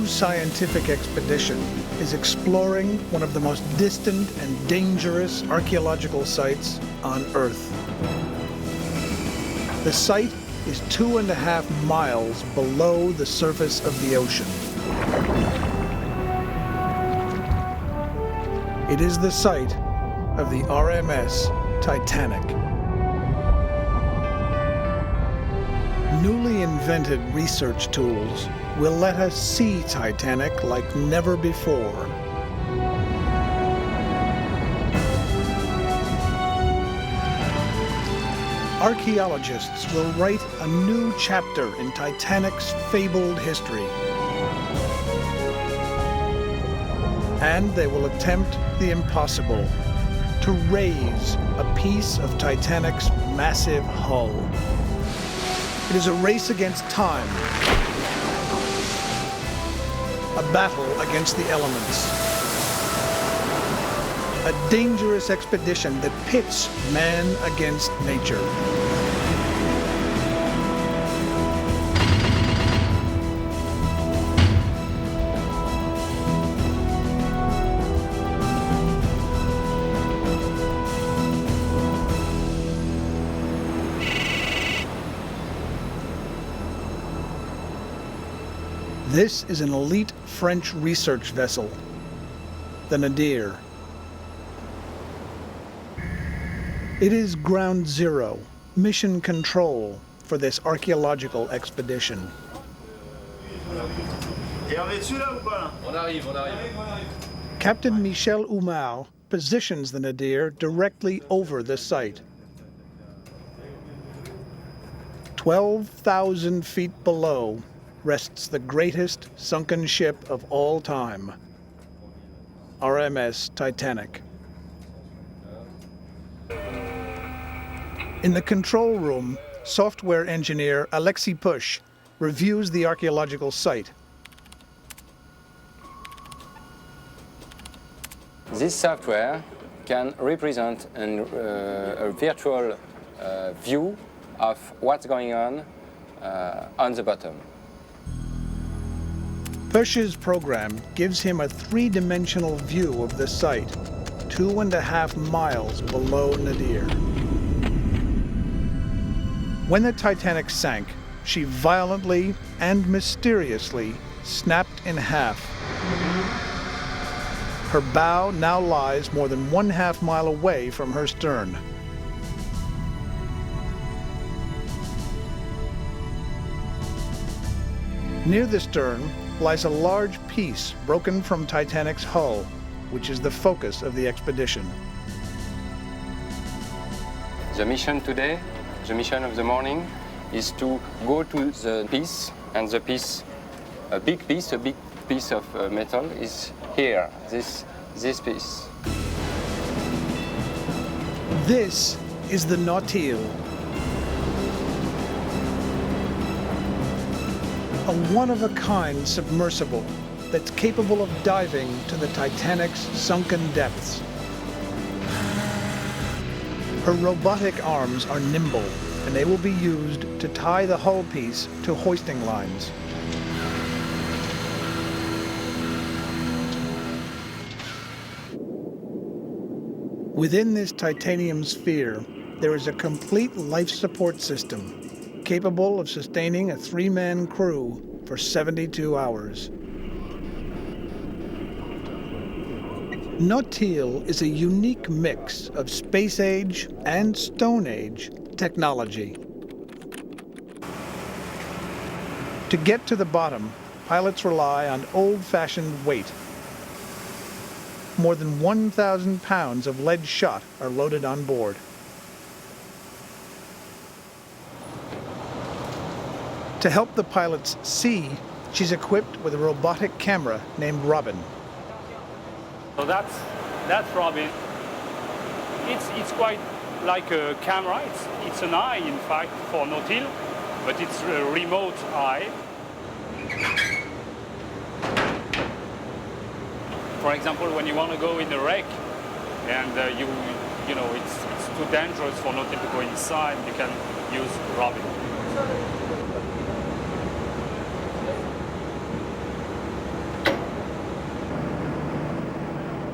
new scientific expedition is exploring one of the most distant and dangerous archaeological sites on Earth. The site is 2.5 miles below the surface of the ocean. It is the site of the RMS Titanic. Newly invented research tools will let us see Titanic like never before. Archaeologists will write a new chapter in Titanic's fabled history. And they will attempt the impossible, to raise a piece of Titanic's massive hull. It is a race against time, a battle against the elements, a dangerous expedition that pits man against nature. This is an elite French research vessel, the Nadir. It is ground zero, mission control for this archaeological expedition. Captain Michel Umar positions the Nadir directly over the site. 12,000 feet below rests the greatest sunken ship of all time, RMS Titanic. In the control room, software engineer Alexei Push reviews the archaeological site. This software can represent a virtual view of what's going on the bottom. Push's program gives him a three-dimensional view of the site, 2.5 miles below Nadir. When the Titanic sank, she violently and mysteriously snapped in half. Her bow now lies more than 1/2 mile away from her stern. Near the stern lies a large piece broken from Titanic's hull, which is the focus of the expedition. The mission today, the mission of the morning, is to go to the piece, and the piece, a big piece of metal is here, this piece. This is the Notorious, a one-of-a-kind submersible that's capable of diving to the Titanic's sunken depths. Her robotic arms are nimble, and they will be used to tie the hull piece to hoisting lines. Within this titanium sphere, there is a complete life support system capable of sustaining a 3-man crew for 72 hours. Notorious is a unique mix of space age and Stone Age technology. To get to the bottom, pilots rely on old-fashioned weight. More than 1,000 pounds of lead shot are loaded on board. To help the pilots see, she's equipped with a robotic camera named Robin. So that's Robin. It's quite like a camera. It's an eye, in fact, for Nautil, but it's a remote eye. For example, when you want to go in a wreck and you know it's too dangerous for Nautil to go inside, you can use Robin.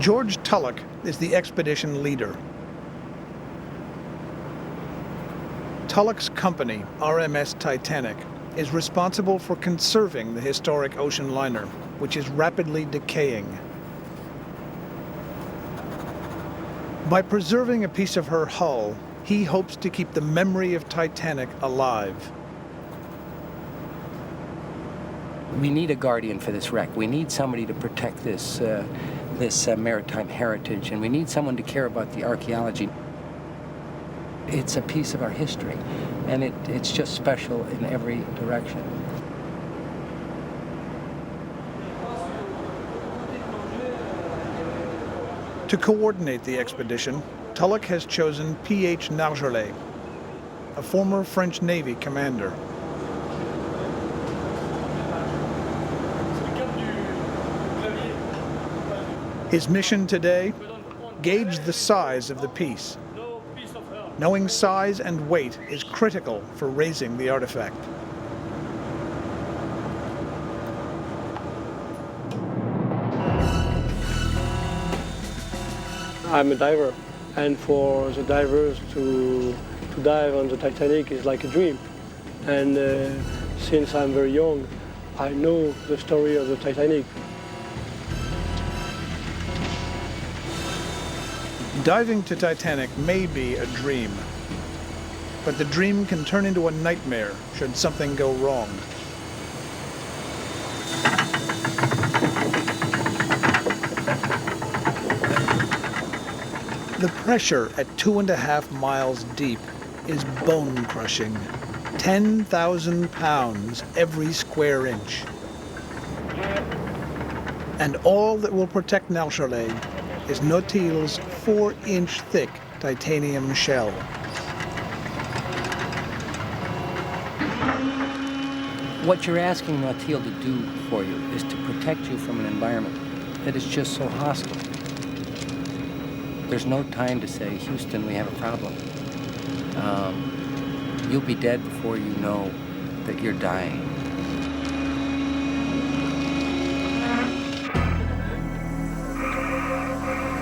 George Tulloch is the expedition leader. Tulloch's company, RMS Titanic, is responsible for conserving the historic ocean liner, which is rapidly decaying. By preserving a piece of her hull, he hopes to keep the memory of Titanic alive. We need a guardian for this wreck. We need somebody to protect this maritime heritage, and we need someone to care about the archaeology. It's a piece of our history, and it's just special in every direction. To coordinate the expedition, Tulloch has chosen P.H. Nargeolet, a former French Navy commander. His mission today? Gauge the size of the piece. Knowing size and weight is critical for raising the artifact. I'm a diver, and for the divers to dive on the Titanic is like a dream. And since I'm very young, I know the story of the Titanic. Diving to Titanic may be a dream, but the dream can turn into a nightmare should something go wrong. The pressure at 2.5 miles deep is bone-crushing. 10,000 pounds every square inch. And all that will protect Nargeolet is Nautil's 4-inch thick titanium shell. What you're asking Nautil to do for you is to protect you from an environment that is just so hostile. There's no time to say, Houston, we have a problem. You'll be dead before you know that you're dying.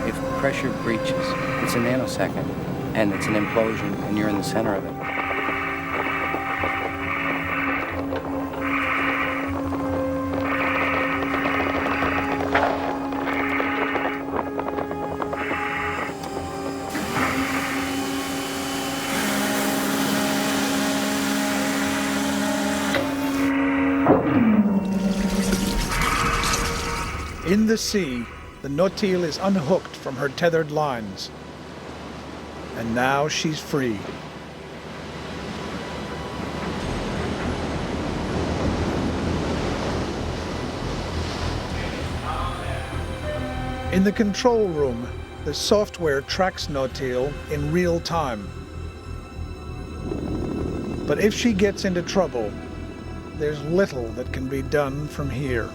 If pressure breaches, it's a nanosecond, and it's an implosion, and you're in the center of it. In the sea, the Nautil is unhooked from her tethered lines. And now she's free. In the control room, the software tracks Nautil in real time. But if she gets into trouble, there's little that can be done from here.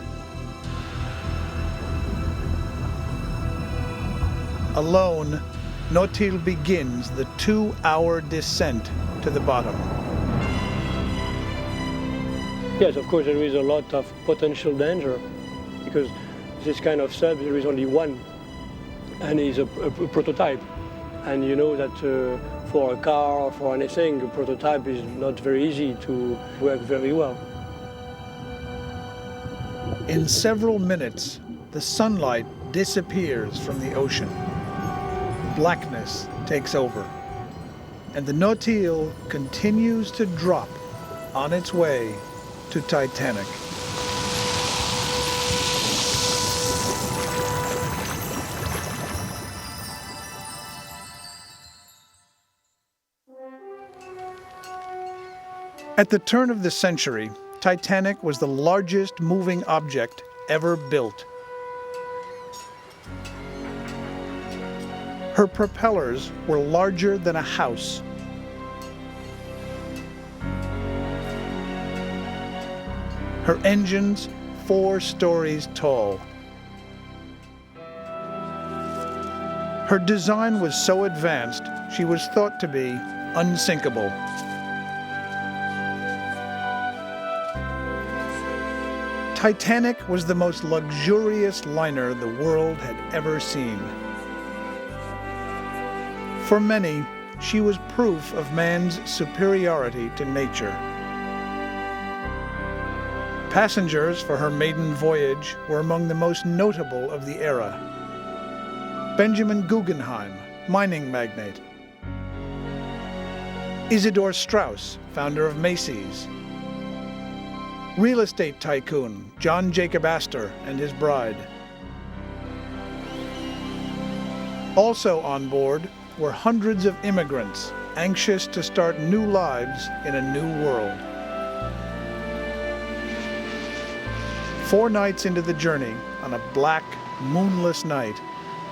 Alone, Nautil begins the 2-hour descent to the bottom. Yes, of course, there is a lot of potential danger because this kind of sub, there is only one, and it's a prototype. And you know that for a car or for anything, a prototype is not very easy to work very well. In several minutes, the sunlight disappears from the ocean. Blackness takes over, and the Nautil continues to drop on its way to Titanic. At the turn of the century, Titanic was the largest moving object ever built. Her propellers were larger than a house. Her engines 4 stories tall. Her design was so advanced, she was thought to be unsinkable. Titanic was the most luxurious liner the world had ever seen. For many, she was proof of man's superiority to nature. Passengers for her maiden voyage were among the most notable of the era. Benjamin Guggenheim, mining magnate. Isidor Straus, founder of Macy's. Real estate tycoon John Jacob Astor and his bride. Also on board were hundreds of immigrants anxious to start new lives in a new world. 4 nights into the journey, on a black, moonless night,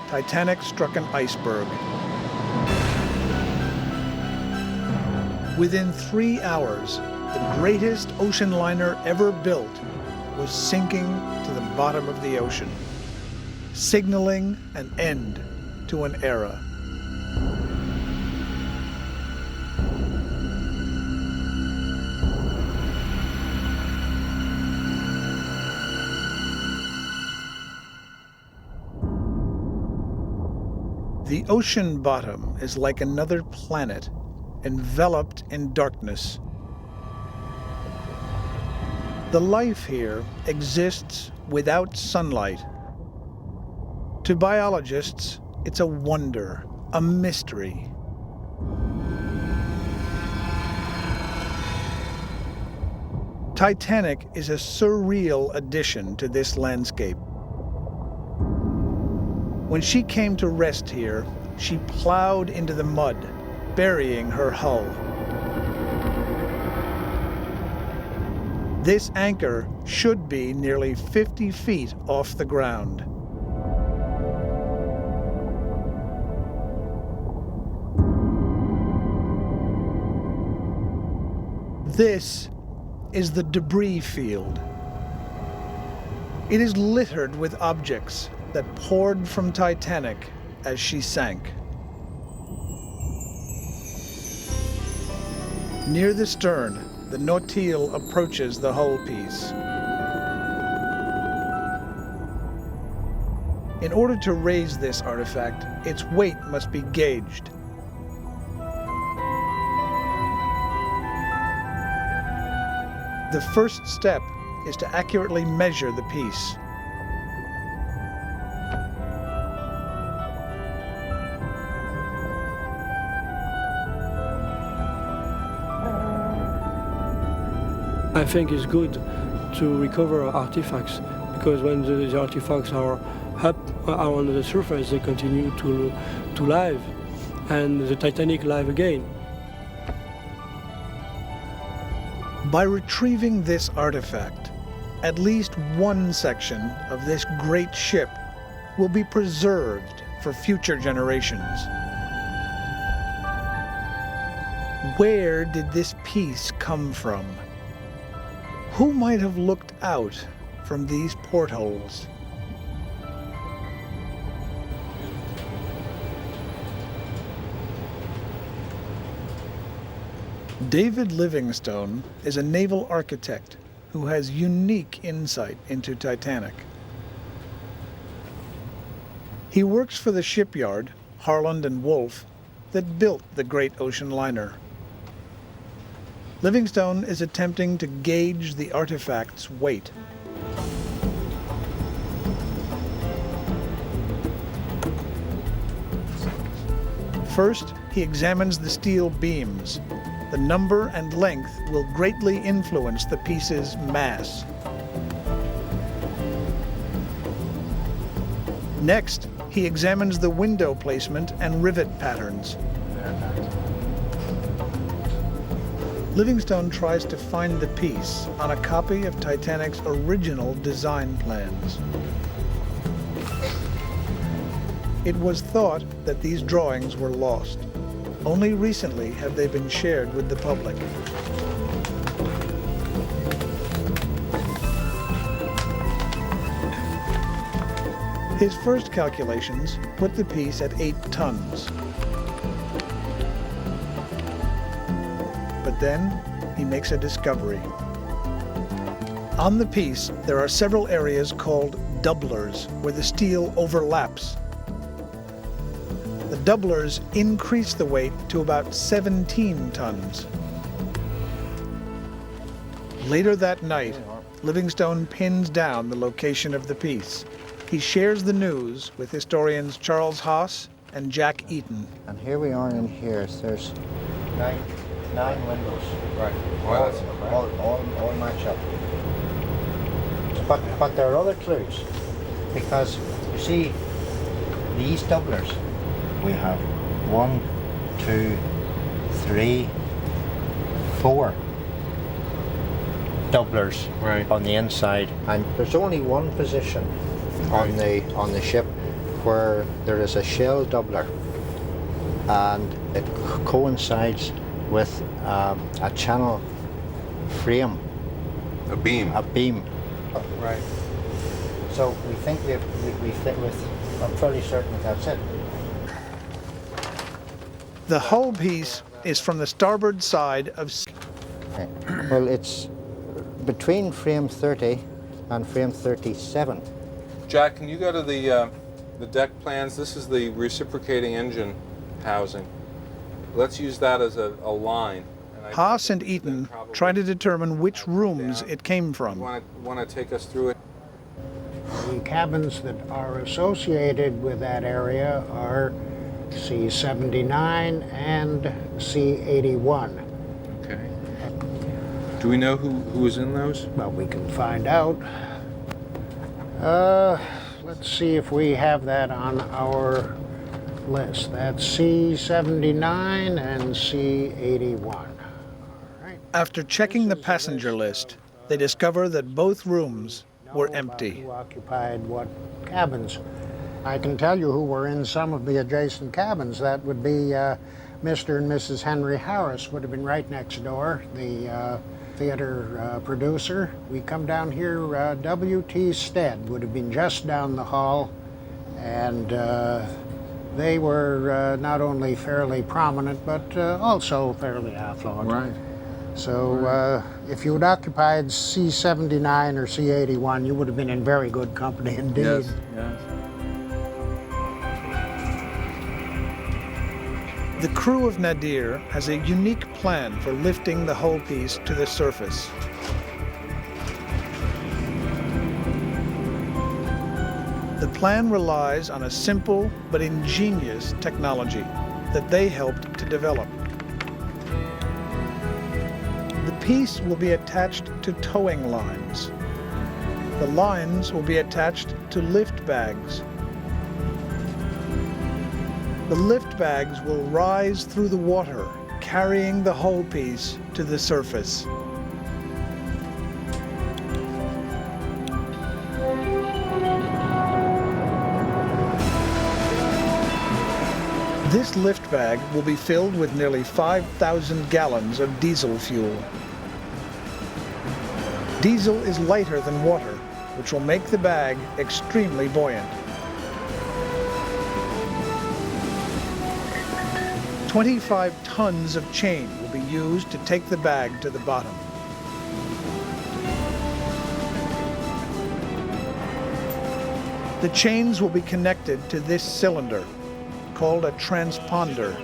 Titanic struck an iceberg. Within 3 hours, the greatest ocean liner ever built was sinking to the bottom of the ocean, signaling an end to an era. The ocean bottom is like another planet, enveloped in darkness. The life here exists without sunlight. To biologists, it's a wonder, a mystery. Titanic is a surreal addition to this landscape. When she came to rest here, she plowed into the mud, burying her hull. This anchor should be nearly 50 feet off the ground. This is the debris field. It is littered with objects that poured from Titanic as she sank. Near the stern, the Nautil approaches the hull piece. In order to raise this artifact, its weight must be gauged. The first step is to accurately measure the piece. I think it's good to recover artifacts, because when the artifacts are up on the surface, they continue to live, and the Titanic live again. By retrieving this artifact, at least one section of this great ship will be preserved for future generations. Where did this piece come from? Who might have looked out from these portholes? David Livingstone is a naval architect who has unique insight into Titanic. He works for the shipyard, Harland and Wolff, that built the great ocean liner. Livingstone is attempting to gauge the artifact's weight. First, he examines the steel beams. The number and length will greatly influence the piece's mass. Next, he examines the window placement and rivet patterns. Livingstone tries to find the piece on a copy of Titanic's original design plans. It was thought that these drawings were lost. Only recently have they been shared with the public. His first calculations put the piece at 8 tons. But then he makes a discovery. On the piece, there are several areas called doublers, where the steel overlaps. The doublers increase the weight to about 17 tons. Later that night, Livingstone pins down the location of the piece. He shares the news with historians Charles Haas and Jack Eaton. And here we are in here. There's nine windows. Right. All match up. But there are other clues, because you see these doublers. We have 1, 2, 3, 4 doublers on the inside, and there's only one position on the ship where there is a shell doubler, and it coincides with a channel frame. A beam. Right. So we think I'm fairly certain that's it. The hull piece is from the starboard side of... Well, it's between frame 30 and frame 37. Jack, can you go to the deck plans? This is the reciprocating engine housing. Let's use that as a line. Haas and Eaton try to determine which rooms it came from. Want to take us through it? The cabins that are associated with that area are C-79 and C-81. Okay. Do we know who was in those? Well, we can find out. Let's see if we have that on our list. That's C-79 and C-81. After checking the passenger list, they discover that both rooms were empty. Who occupied what cabins? I can tell you who were in some of the adjacent cabins. That would be Mr. and Mrs. Henry Harris, would have been right next door, the theater producer. We come down here, W.T. Stead would have been just down the hall, and they were not only fairly prominent, but also fairly affluent. Right. So if you had occupied C-79 or C-81, you would have been in very good company indeed. Yes. The crew of Nadir has a unique plan for lifting the hull piece to the surface. The plan relies on a simple but ingenious technology that they helped to develop. The piece will be attached to towing lines. The lines will be attached to lift bags. The lift bags will rise through the water, carrying the hull piece to the surface. This lift bag will be filled with nearly 5,000 gallons of diesel fuel. Diesel is lighter than water, which will make the bag extremely buoyant. 25 tons of chain will be used to take the bag to the bottom. The chains will be connected to this cylinder, called a transponder.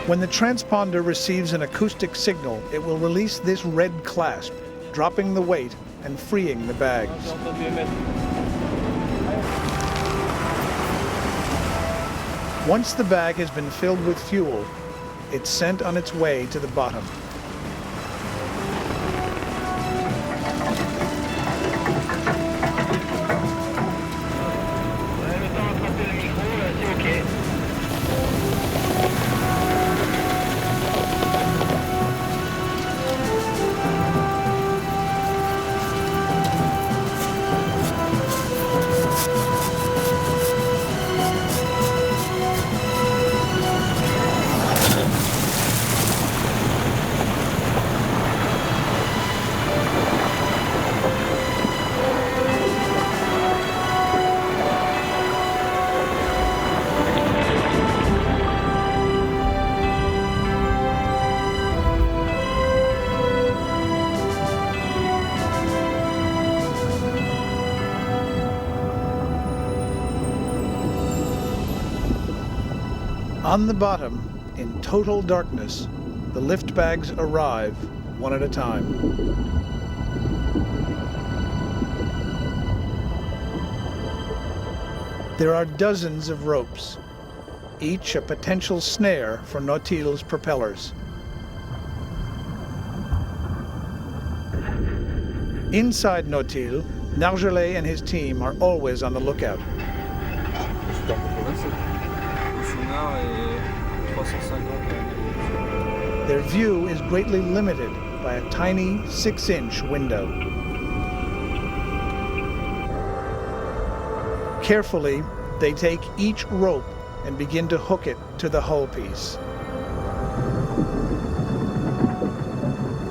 When the transponder receives an acoustic signal, it will release this red clasp, dropping the weight and freeing the bags. Once the bag has been filled with fuel, it's sent on its way to the bottom. On the bottom, in total darkness, the lift bags arrive one at a time. There are dozens of ropes, each a potential snare for Nautile's propellers. Inside Nautile, Nargeolet and his team are always on the lookout. Their view is greatly limited by a tiny 6-inch window. Carefully, they take each rope and begin to hook it to the hull piece.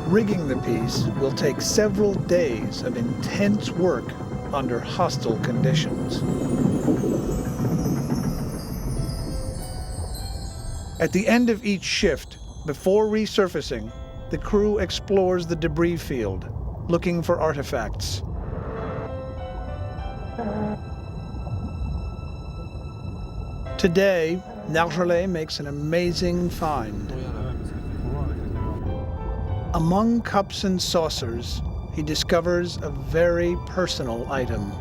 Rigging the piece will take several days of intense work under hostile conditions. At the end of each shift, before resurfacing, the crew explores the debris field, looking for artifacts. Today, Nargeolet makes an amazing find. Among cups and saucers, he discovers a very personal item.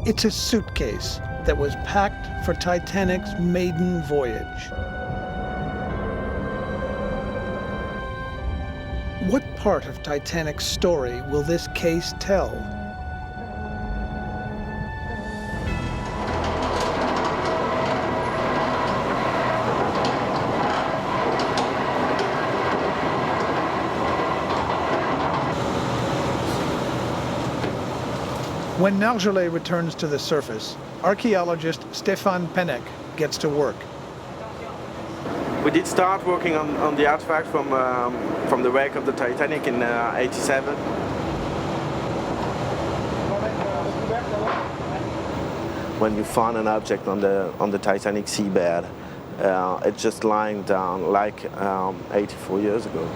It's a suitcase that was packed for Titanic's maiden voyage. What part of Titanic's story will this case tell? When Nargeolet returns to the surface, archaeologist Stéphane Pennek gets to work. We did start working on the artifact from the wreck of the Titanic in '87. When you find an object on the Titanic seabed, it's just lying down like 84 years ago.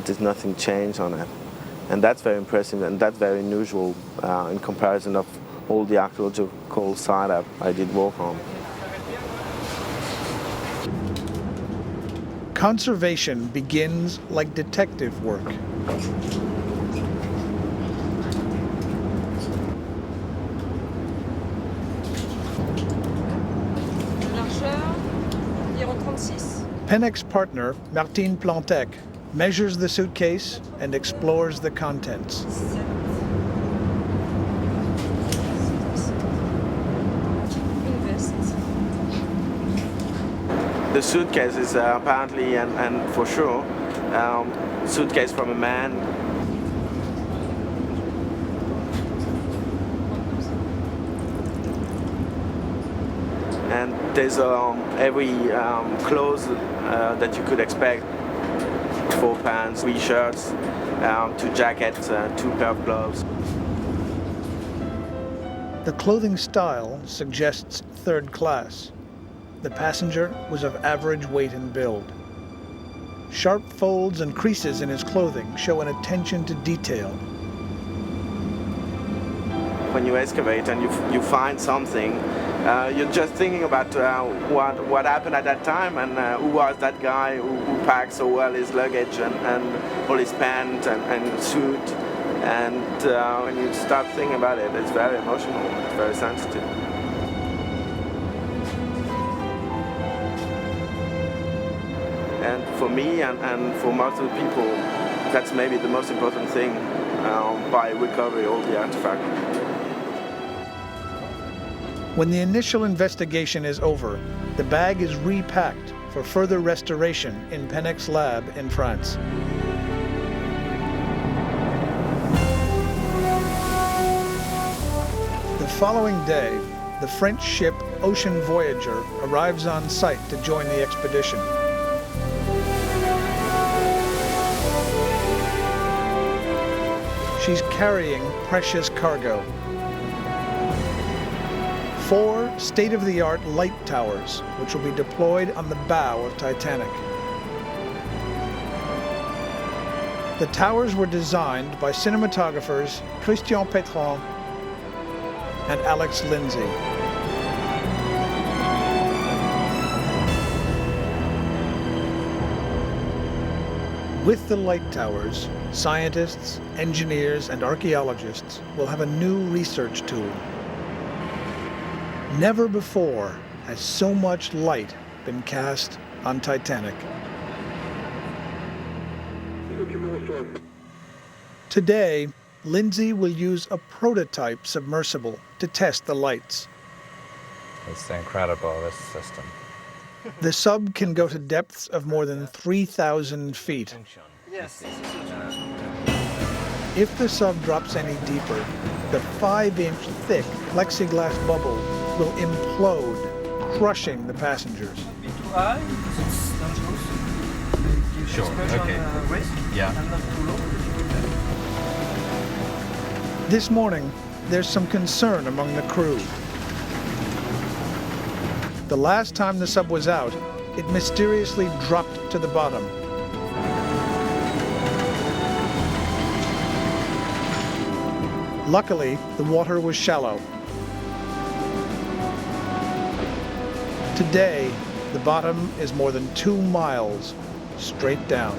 There's nothing changed on it. And that's very impressive, and that's very unusual in comparison of all the archeological site I did work on. Conservation begins like detective work. Pennek's partner, Martine Plantec, measures the suitcase and explores the contents. The suitcase is apparently, and for sure, suitcase from a man. And there's every clothes that you could expect. 4 pants, 3 shirts, 2 jackets, 2 pair of gloves. The clothing style suggests third class. The passenger was of average weight and build. Sharp folds and creases in his clothing show an attention to detail. When you excavate and you find something, you're just thinking about what happened at that time and who was that guy who packed so well his luggage and all his pants and suit. And when you start thinking about it, it's very emotional, it's very sensitive. And for me and for most of the people, that's maybe the most important thing by recovery all the artifacts. When the initial investigation is over, the bag is repacked for further restoration in Pennek's lab in France. The following day, the French ship Ocean Voyager arrives on site to join the expedition. She's carrying precious cargo. 4 state-of-the-art light towers, which will be deployed on the bow of Titanic. The towers were designed by cinematographers Christian Petron and Alex Lindsay. With the light towers, scientists, engineers, and archaeologists will have a new research tool. Never before has so much light been cast on Titanic. Today, Lindsay will use a prototype submersible to test the lights. It's incredible, this system. The sub can go to depths of more than 3,000 feet. Yes. If the sub drops any deeper, the 5-inch thick plexiglass bubble will implode, crushing the passengers. Too high, it's dangerous. Sure, okay. Risk, Yeah. and not too low. This morning, there's some concern among the crew. The last time the sub was out, it mysteriously dropped to the bottom. Luckily, the water was shallow. Today, the bottom is more than 2 miles straight down.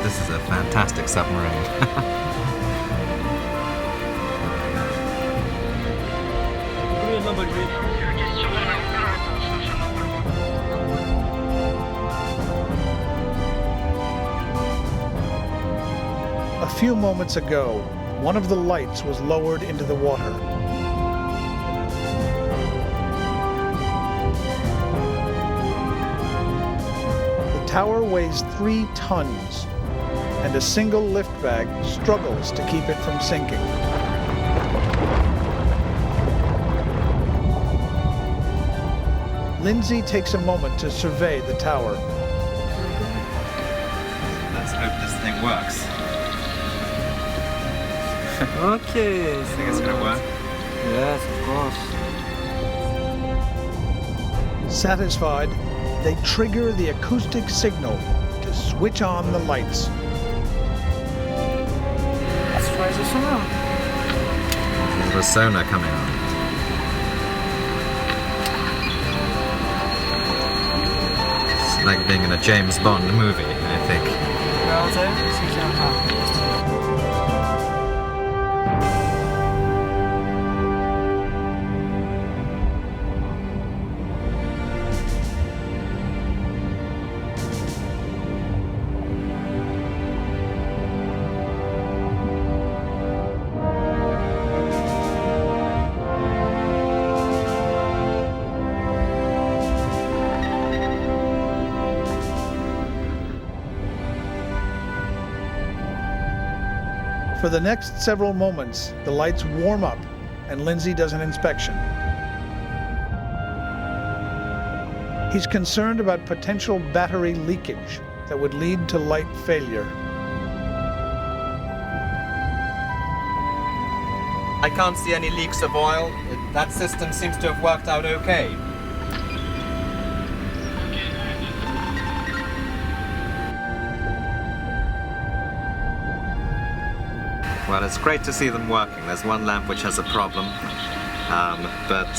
This is a fantastic submarine. A few moments ago, one of the lights was lowered into the water. The tower weighs 3 tons, and a single lift bag struggles to keep it from sinking. Lindsay takes a moment to survey the tower. Let's hope this thing works. Okay. I think it's gonna work. Yes, of course. Satisfied, they trigger the acoustic signal to switch on the lights. Let's try the sonar. There's a sonar coming on. It's like being in a James Bond movie, I think. Regardez, c'est qu'il y a un pas. For the next several moments, the lights warm up and Lindsay does an inspection. He's concerned about potential battery leakage that would lead to light failure. I can't see any leaks of oil. That system seems to have worked out okay. Well, it's great to see them working. There's one lamp which has a problem, but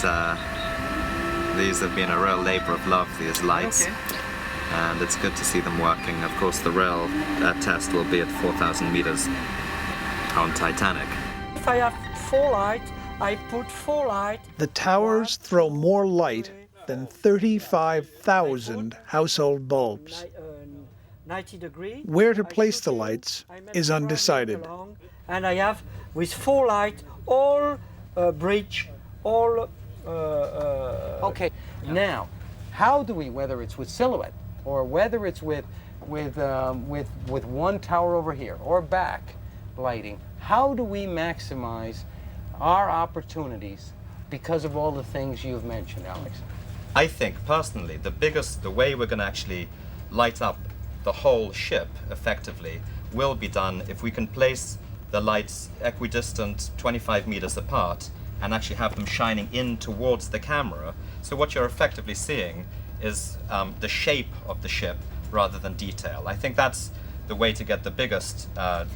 these have been a real labor of love, these lights, and it's good to see them working. Of course, the real test will be at 4,000 meters on Titanic. If I have 4 lights, I put 4 lights. The towers throw more light than 35,000 household bulbs. 90 degrees. Where to place the lights is undecided. And I have, with 4 lights, all bridge, all... Okay, now, How do we, whether it's with silhouette or whether it's with one tower over here or back lighting, how do we maximize our opportunities because of all the things you've mentioned, Alex? I think personally the way we're going to actually light up the whole ship effectively will be done if we can place the lights equidistant 25 meters apart and actually have them shining in towards the camera. So what you're effectively seeing is the shape of the ship rather than detail. I think that's the way to get the biggest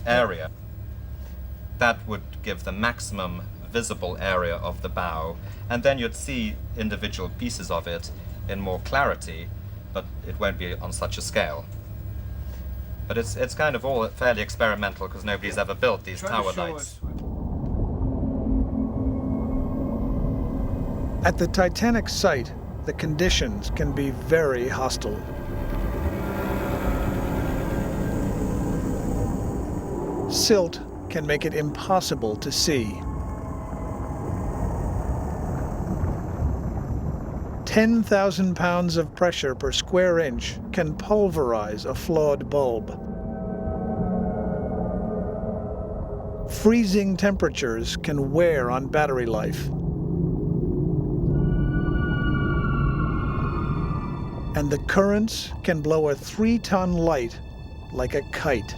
area. That would give the maximum visible area of the bow, and then you'd see individual pieces of it in more clarity, but it won't be on such a scale. But it's kind of all fairly experimental because nobody's ever built these tower lights. At the Titanic site, the conditions can be very hostile. Silt can make it impossible to see. 10,000 pounds of pressure per square inch can pulverize a flawed bulb. Freezing temperatures can wear on battery life. And the currents can blow a 3-ton light like a kite.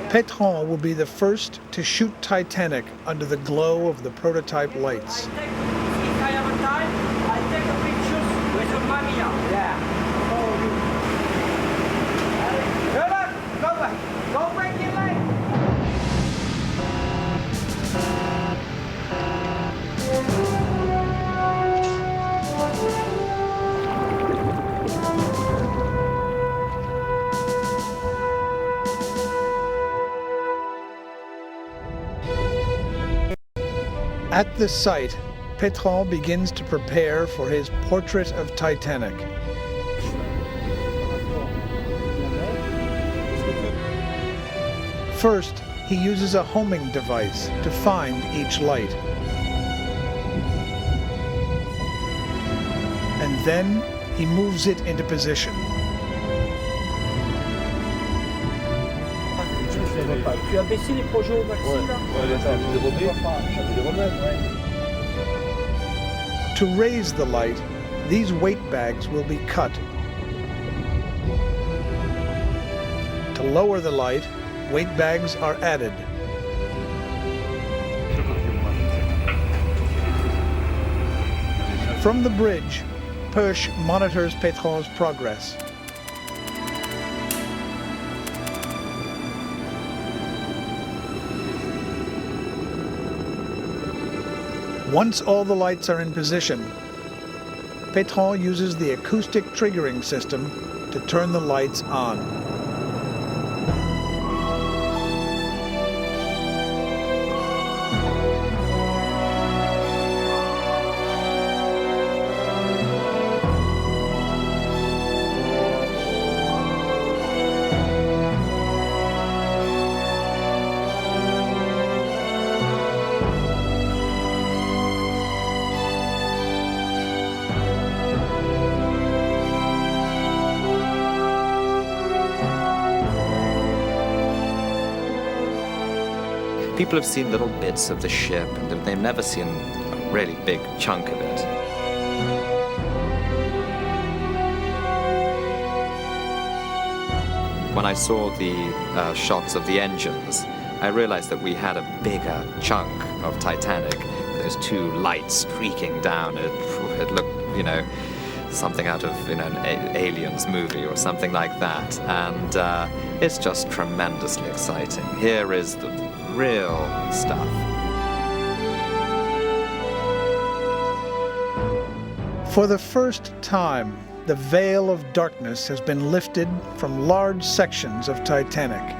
Pétron will be the first to shoot Titanic under the glow of the prototype lights. If I have a time, I take a picture with a Mamiya. Yeah. Go back, go back your leg. At the site, Pétron begins to prepare for his portrait of Titanic. First, he uses a homing device to find each light. And then he moves it into position. Tu as baissé les projets au maximum là? To raise the light, these weight bags will be cut. To lower the light, weight bags are added. From the bridge, Perche monitors Pétron's progress. Once all the lights are in position, Pétron uses the acoustic triggering system to turn the lights on. People have seen little bits of the ship, and they've never seen a really big chunk of it. When I saw the shots of the engines, I realized that we had a bigger chunk of Titanic. Those two lights streaking down. It looked, you know, something out of, you know, an Aliens movie or something like that. And it's just tremendously exciting. Here is the real stuff. For the first time, the veil of darkness has been lifted from large sections of Titanic.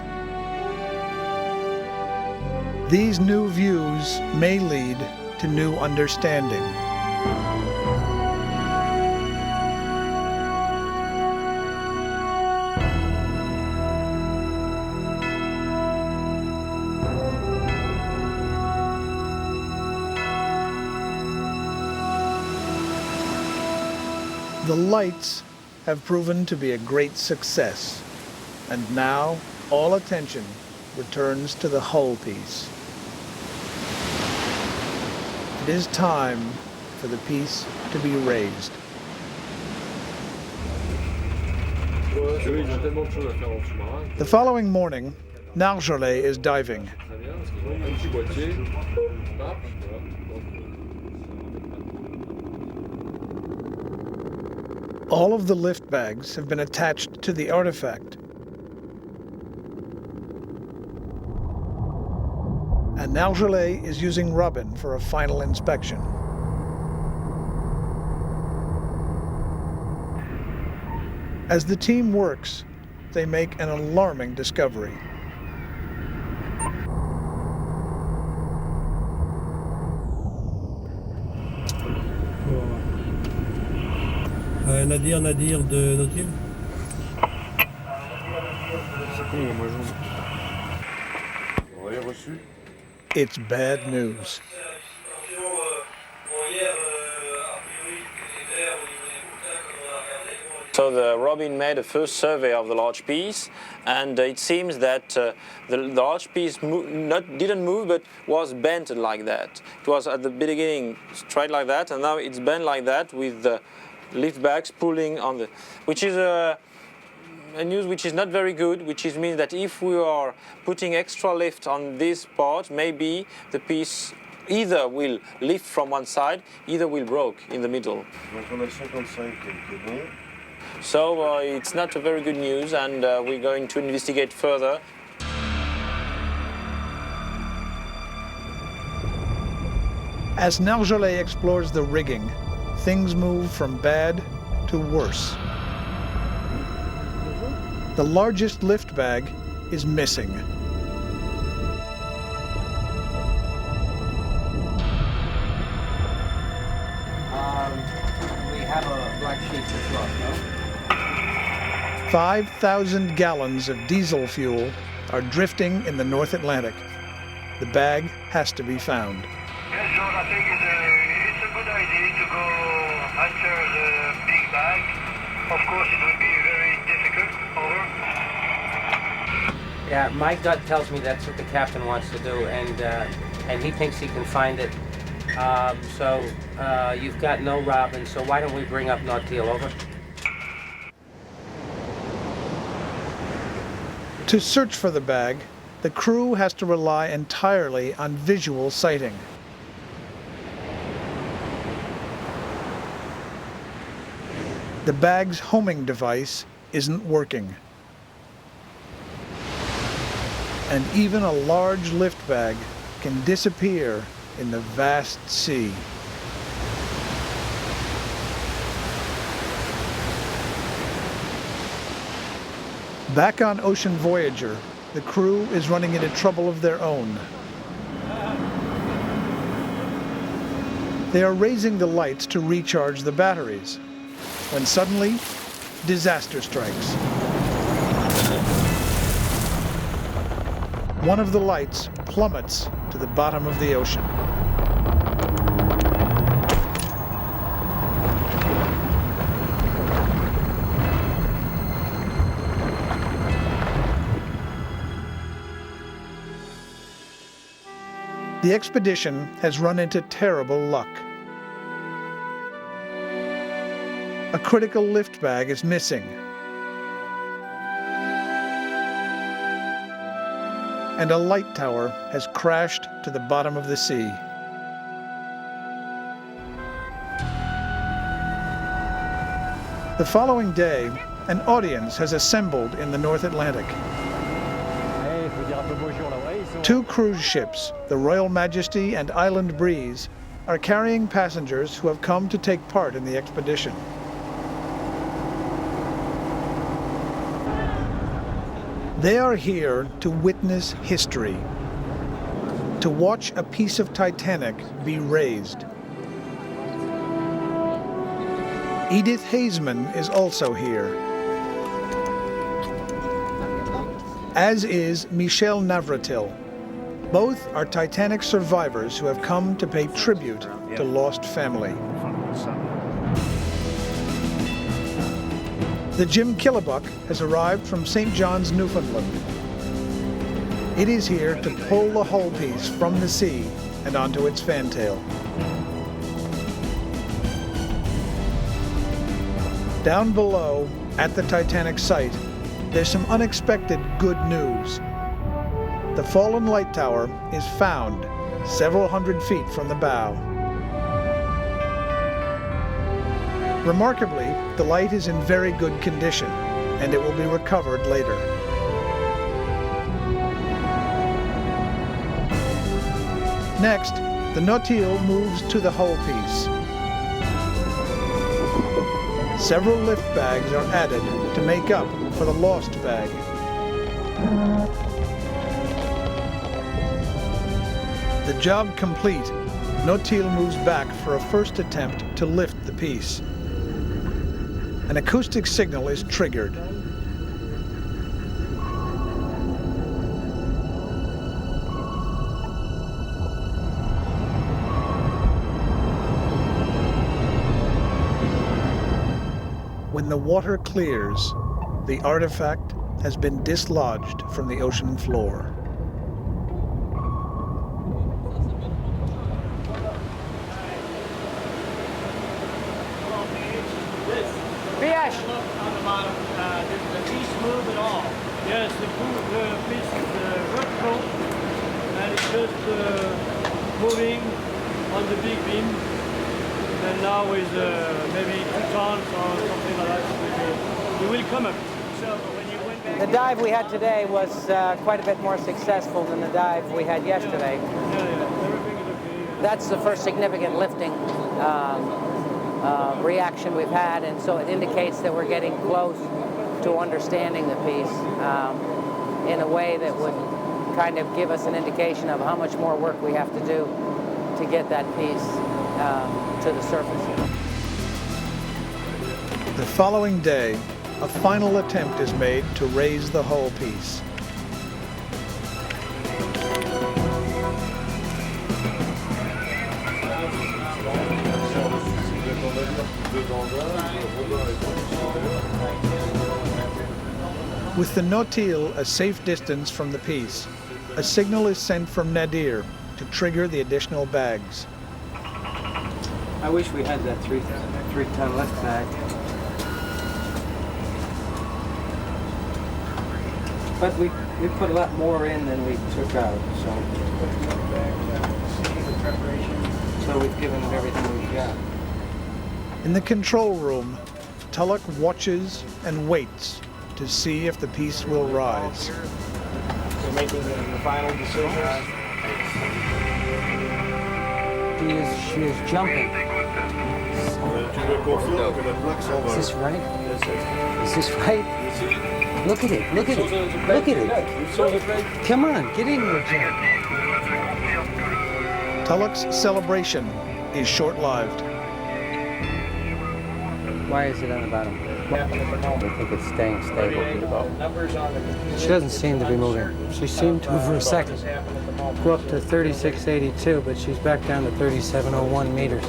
These new views may lead to new understanding. The lights have proven to be a great success, and now all attention returns to the hull piece. It is time for the piece to be raised. The following morning, Nargeolet is diving. All of the lift bags have been attached to the artifact. And Nargeolet is using Robin for a final inspection. As the team works, they make an alarming discovery. Nadir de Nautil. It's bad news. So the Robin made a first survey of the large piece, and it seems that the large piece didn't move, but was bent like that. It was at the beginning straight like that, and now it's bent like that with the lift bags pulling on the, which is a news which is not very good, which means that if we are putting extra lift on this part, maybe the piece either will lift from one side, either will broke in the middle. So it's not a very good news, and we're going to investigate further. As Nargeolet explores the rigging, things move from bad to worse. The largest lift bag is missing. We have a black sheep that's lost, no? 5,000 gallons of diesel fuel are drifting in the North Atlantic. The bag has to be found. Yes, John, I think it's a good idea to go enter the big bag. Of course, it will be very difficult. Over. Yeah, my gut tells me that's what the captain wants to do, and he thinks he can find it. So you've got no Robin, so why don't we bring up Nautil, over? To search for the bag, the crew has to rely entirely on visual sighting. The bag's homing device isn't working. And even a large lift bag can disappear in the vast sea. Back on Ocean Voyager, the crew is running into trouble of their own. They are raising the lights to recharge the batteries, when suddenly, disaster strikes. One of the lights plummets to the bottom of the ocean. The expedition has run into terrible luck. A critical lift bag is missing. And a light tower has crashed to the bottom of the sea. The following day, an audience has assembled in the North Atlantic. Two cruise ships, the Royal Majesty and Island Breeze, are carrying passengers who have come to take part in the expedition. They are here to witness history, to watch a piece of Titanic be raised. Edith Hazeman is also here, as is Michel Navratil. Both are Titanic survivors who have come to pay tribute to lost family. The Jim Killebuck has arrived from St. John's, Newfoundland. It is here to pull the hull piece from the sea and onto its fantail. Down below, at the Titanic site, there's some unexpected good news. The fallen light tower is found several hundred feet from the bow. Remarkably, the light is in very good condition, and it will be recovered later. Next, the Nautil moves to the hull piece. Several lift bags are added to make up for the lost bag. The job complete, Nautil moves back for a first attempt to lift the piece. An acoustic signal is triggered. When the water clears, the artifact has been dislodged from the ocean floor. Fish! On the bottom, the piece move at all? Yes, the piece is vertical, and it's just moving on the big beam. And now with maybe 2 tons or something like that, we will come up. So when you went back... The dive we had today was quite a bit more successful than the dive we had yesterday. Yeah, everything is okay. That's the first significant lifting reaction we've had, and so it indicates that we're getting close to understanding the piece in a way that would kind of give us an indication of how much more work we have to do to get that piece to the surface. The following day, a final attempt is made to raise the hull piece. With the Nautil a safe distance from the piece, a signal is sent from Nadir to trigger the additional bags. I wish we had that three-ton lift bag. But we put a lot more in than we took out, so we've given it everything we've got. In the control room, Tulloch watches and waits to see if the piece will rise. We're making the final decision. She is jumping. Is this right? Is this right? Look at it, look at it, look at it. Come on, get in here, Jim. Tulloch's celebration is short-lived. Why is it on the bottom? I think it's staying stable. She doesn't seem to be moving. She seemed to, for a second, go up to 3682, but she's back down to 3701 meters.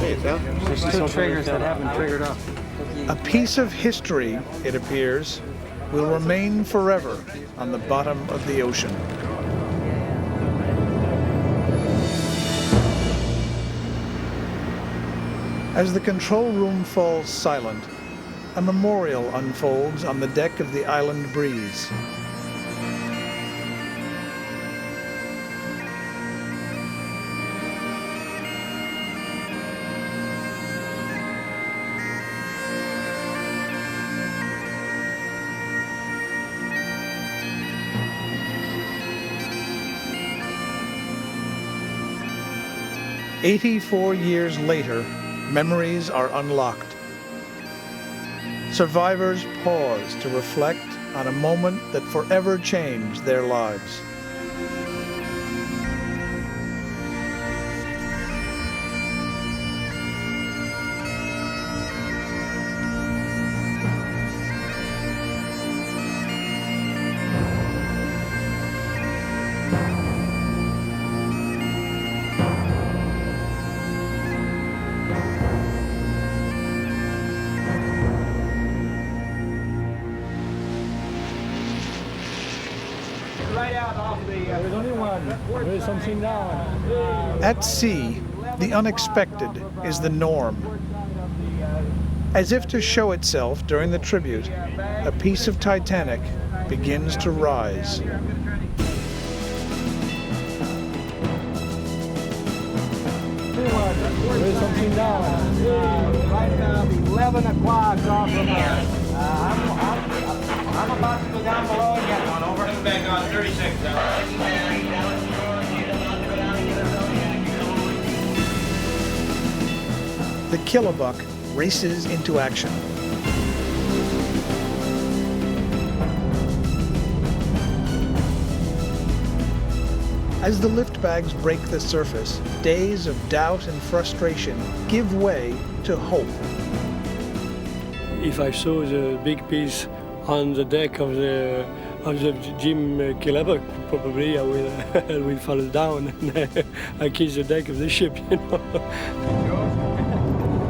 There's 2 triggers that haven't triggered off. A piece of history, it appears, will remain forever on the bottom of the ocean. As the control room falls silent, a memorial unfolds on the deck of the Island Breeze. "84 years later, memories are unlocked. Survivors pause to reflect on a moment that forever changed their lives. There's only one. There's something down. At sea, the unexpected is the norm. As if to show itself during the tribute, a piece of Titanic begins to rise. There's something down. Right now, 11 o'clock off from here. I'm about to go down below and get one. Over. Back on 36. The kilobuck races into action. As the lift bags break the surface, days of doubt and frustration give way to hope. If I saw the big piece on the deck of the Jim Kilobuck, probably I will fall down and I kiss the deck of the ship, you know.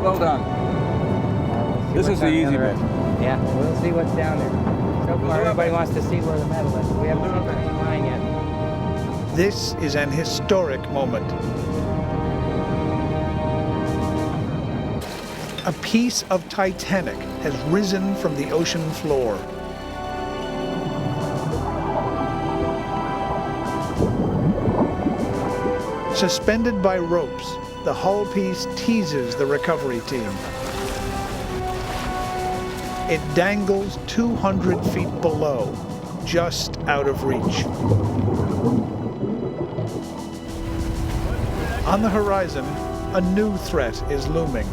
Well done. This is the easy bit. Yeah, we'll see what's down there. So far, everybody wants to see where the medal is. We haven't seen anything lying yet. This is an historic moment. A piece of Titanic has risen from the ocean floor. Suspended by ropes, the hull piece teases the recovery team. It dangles 200 feet below, just out of reach. On the horizon, a new threat is looming.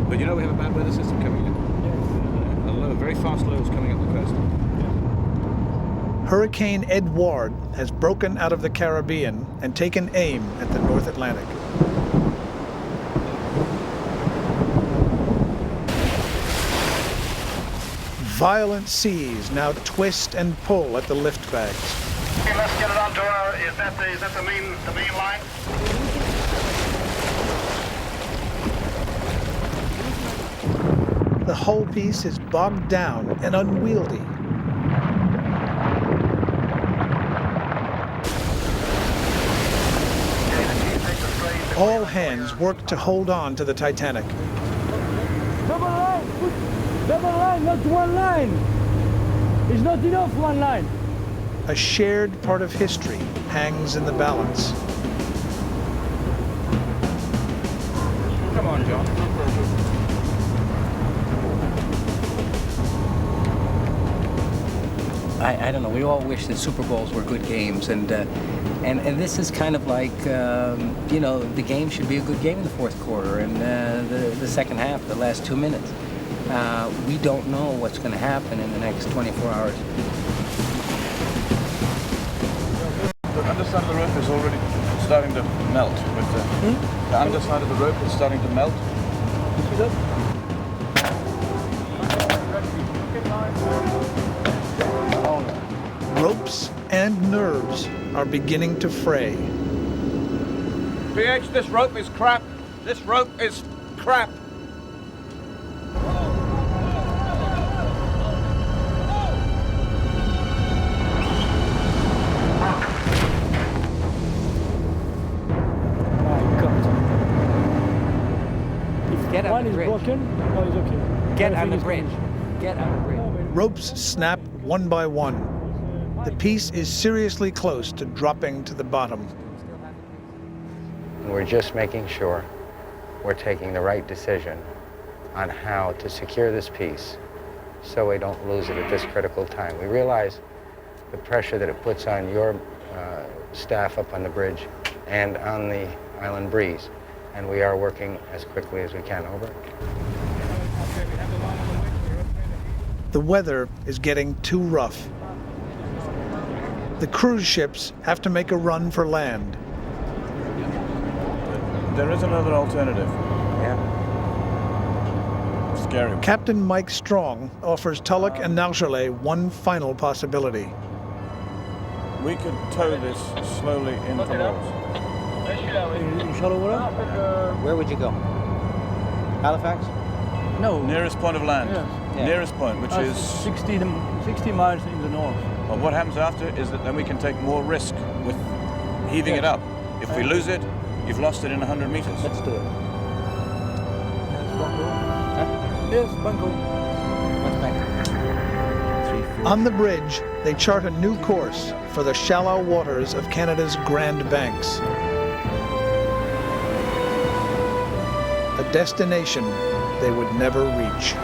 But you know we have a bad weather system coming in. A low, very fast low is coming up the coast. Hurricane Edouard has broken out of the Caribbean and taken aim at the North Atlantic. Violent seas now twist and pull at the lift bags. Okay, let's get it onto our, is that the main line? The hull piece is bogged down and unwieldy. All hands work to hold on to the Titanic. Double line, not one line. It's not enough, one line. A shared part of history hangs in the balance. Come on, John. I don't know. We all wish that Super Bowls were good games, and this is kind of like you know, the game should be a good game in the fourth quarter and the second half, the last 2 minutes. We don't know what's going to happen in the next 24 hours. The underside of the rope is already starting to melt. The underside of the rope is starting to melt. Ropes and nerves are beginning to fray. PH, this rope is crap. This rope is crap. Get on One the is bridge. broken, no, it's okay. Get on the Everything is bridge. Get on the bridge. Ropes snap one by one. The piece is seriously close to dropping to the bottom. We're just making sure we're taking the right decision on how to secure this piece so we don't lose it at this critical time. We realize the pressure that it puts on your staff up on the bridge and on the island breeze, and we are working as quickly as we can. Over. The weather is getting too rough. The cruise ships have to make a run for land. There is another alternative. Yeah. Scary. Captain Mike Strong offers Tulloch and Nargeolet one final possibility. We could tow this slowly into Lords. In shallow water? Where would you go? Halifax? No. Nearest point of land. Yes. Yeah. Nearest point, which is 60 miles in the north. But what happens after is that then we can take more risk with heaving it up. If we lose it, you've lost it in 100 meters. Let's do it. Yes, bunko. What's back? 3, 4. On the bridge, they chart a new course for the shallow waters of Canada's Grand Banks. A destination they would never reach.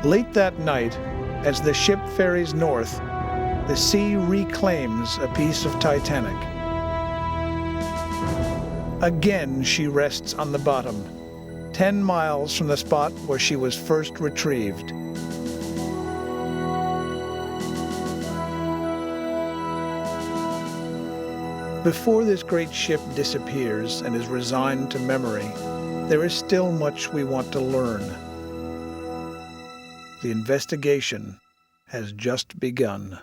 Late that night, as the ship ferries north, the sea reclaims a piece of Titanic. Again, she rests on the bottom, 10 miles from the spot where she was first retrieved. Before this great ship disappears and is resigned to memory, there is still much we want to learn. The investigation has just begun.